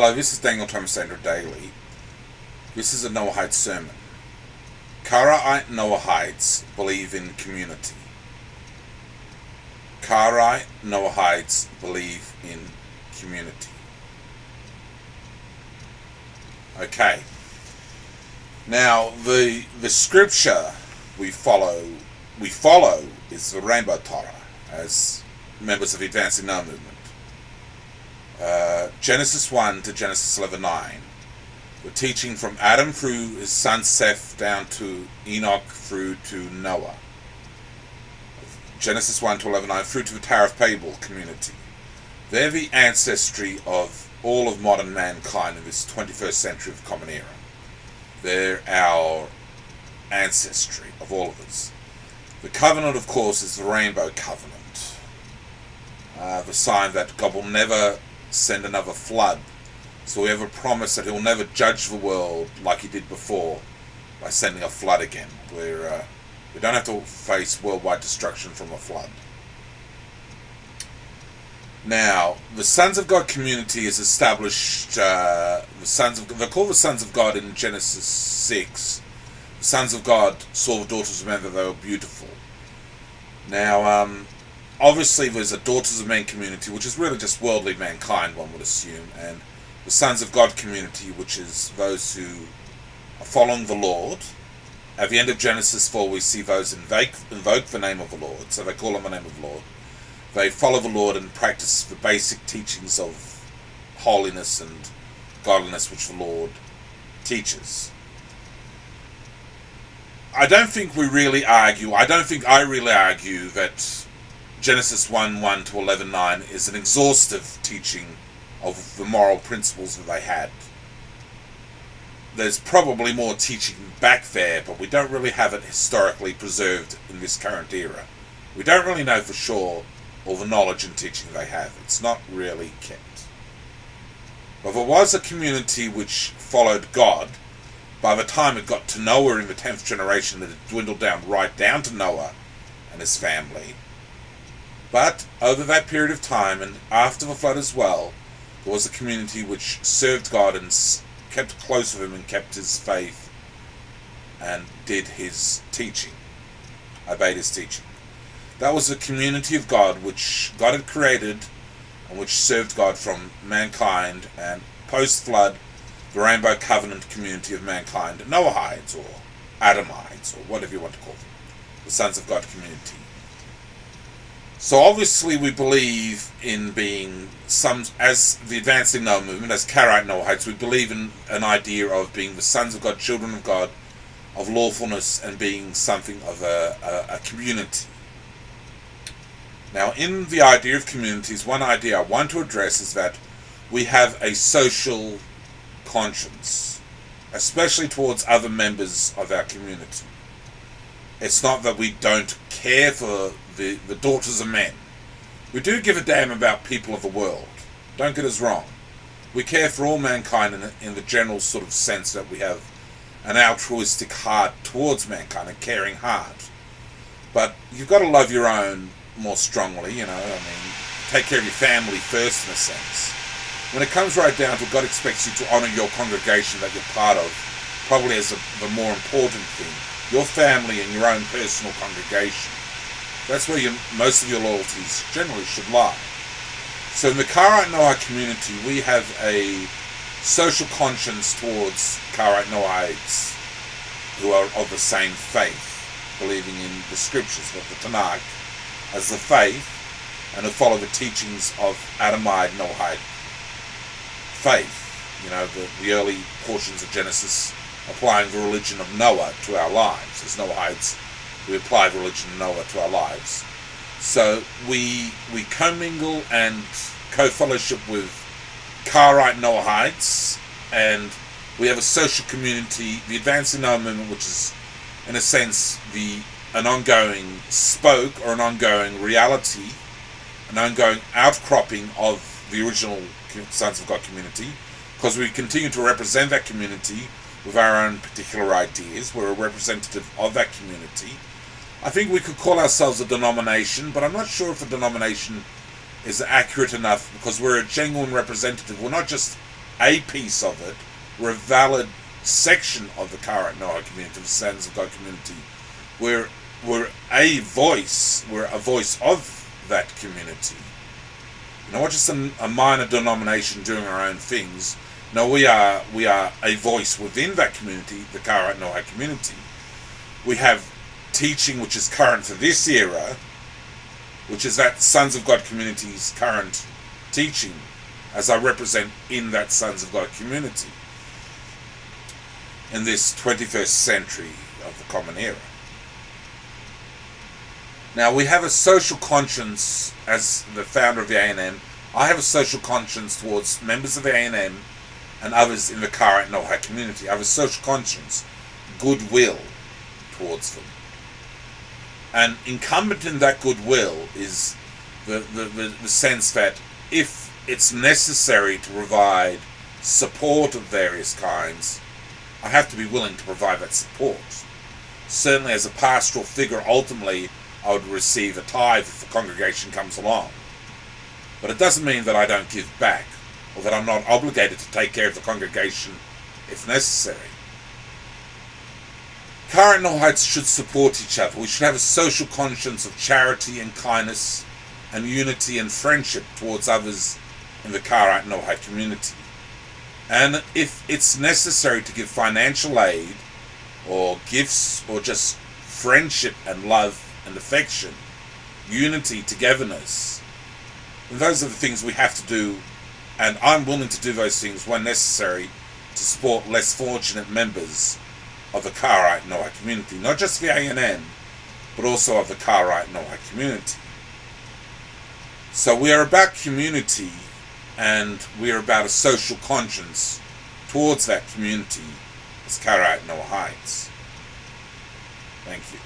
Hello, this is Daniel Thomas Andrew Daly. This is a Noahide sermon. Karaite Noahides believe in community. Karaite Noahides believe in community. Okay. Now, the scripture we follow is the Rainbow Torah as members of the Advancing Now movement. Genesis 1 to Genesis 11:9. We're teaching from Adam through his son Seth down to Enoch through to Noah. Genesis 1 to 11:9 through to the Tower of Babel community. They're the ancestry of all of modern mankind in this 21st century of the Common Era. They're our ancestry of all of us. The covenant, of course, is the Rainbow Covenant. The sign that God will never send another flood. So we have a promise that he'll never judge the world like he did before by sending a flood again. We don't have to face worldwide destruction from a flood. Now, the Sons of God community is established. They're called the Sons of God in Genesis 6. The Sons of God saw the daughters of men that they were beautiful. Now, obviously there's a Daughters of Men community, which is really just worldly mankind, one would assume, and the Sons of God community, which is those who are following the Lord. At the end of Genesis 4, we see those invoke the name of the Lord, so they call on the name of the Lord. They follow the Lord and practice the basic teachings of holiness and godliness which the Lord teaches. I don't think I really argue that Genesis 1:1 to 11:9 is an exhaustive teaching of the moral principles that they had. There's probably more teaching back there, but we don't really have it historically preserved in this current era. We don't really know for sure all the knowledge and teaching they have. It's not really kept. But there was a community which followed God. By the time it got to Noah in the 10th generation, it had dwindled down right down to Noah and his family. But over that period of time, and after the flood as well, there was a community which served God and kept close with him and kept his faith and did his teaching, obeyed his teaching. That was the community of God which God had created and which served God from mankind, and post-flood, the Rainbow Covenant community of mankind, Noahides or Adamites or whatever you want to call them, the Sons of God community. So obviously we believe in being as the Advancing Now movement, as Karaite Noahides, we believe in an idea of being the sons of God, children of God, of lawfulness, and being something of a community. Now, in the idea of communities, one idea I want to address is that we have a social conscience, especially towards other members of our community. It's not that we don't care for the daughters of men. We do give a damn about people of the world. Don't get us wrong. We care for all mankind in the general sort of sense that we have an altruistic heart towards mankind, a caring heart. But you've got to love your own more strongly, take care of your family first in a sense. When it comes right down to it, God expects you to honour your congregation that you're part of, probably as the more important thing. Your family and your own personal congregation. That's where most of your loyalties generally should lie. So in the Karaite Noah community, we have a social conscience towards Karaite Noahides who are of the same faith, believing in the scriptures of the Tanakh as the faith, and who follow the teachings of Adamite Noahide faith. The early portions of Genesis applying the religion of Noah to our lives. As Noahides, we apply the religion of Noah to our lives. So we commingle and co-fellowship with Karaite Noahides, and we have a social community, the Advancing Now movement, which is, in a sense, an ongoing spoke or an ongoing reality, an ongoing outcropping of the original Sons of God community, because we continue to represent that community with our own particular ideas. We're a representative of that community. I think we could call ourselves a denomination, but I'm not sure if a denomination is accurate enough, because we're a genuine representative. We're not just a piece of it. We're a valid section of the Karat Noah community, the Sons of God community. We're a voice. We're a voice of that community. Not just a minor denomination doing our own things. No, we are a voice within that community, the Karat Noah community. We have teaching which is current for this era, which is that Sons of God community's current teaching, as I represent in that Sons of God community in this 21st century of the Common Era. Now, we have a social conscience as the founder of the A&M. I have a social conscience towards members of the A&M and others in the Karat Noah community. I have a social conscience, goodwill towards them. And incumbent in that goodwill is the sense that if it's necessary to provide support of various kinds, I have to be willing to provide that support. Certainly as a pastoral figure, ultimately, I would receive a tithe if the congregation comes along. But it doesn't mean that I don't give back, or that I'm not obligated to take care of the congregation if necessary. Karat Noahites should support each other. We should have a social conscience of charity and kindness and unity and friendship towards others in the Karat Noahite community. And if it's necessary to give financial aid or gifts or just friendship and love and affection, unity, togetherness, those are the things we have to do, and I'm willing to do those things when necessary to support less fortunate members of the Karat Noah community, not just the A&M, but also of the Karat Noah community. So we are about community, and we are about a social conscience towards that community as Karat Noahites. Thank you.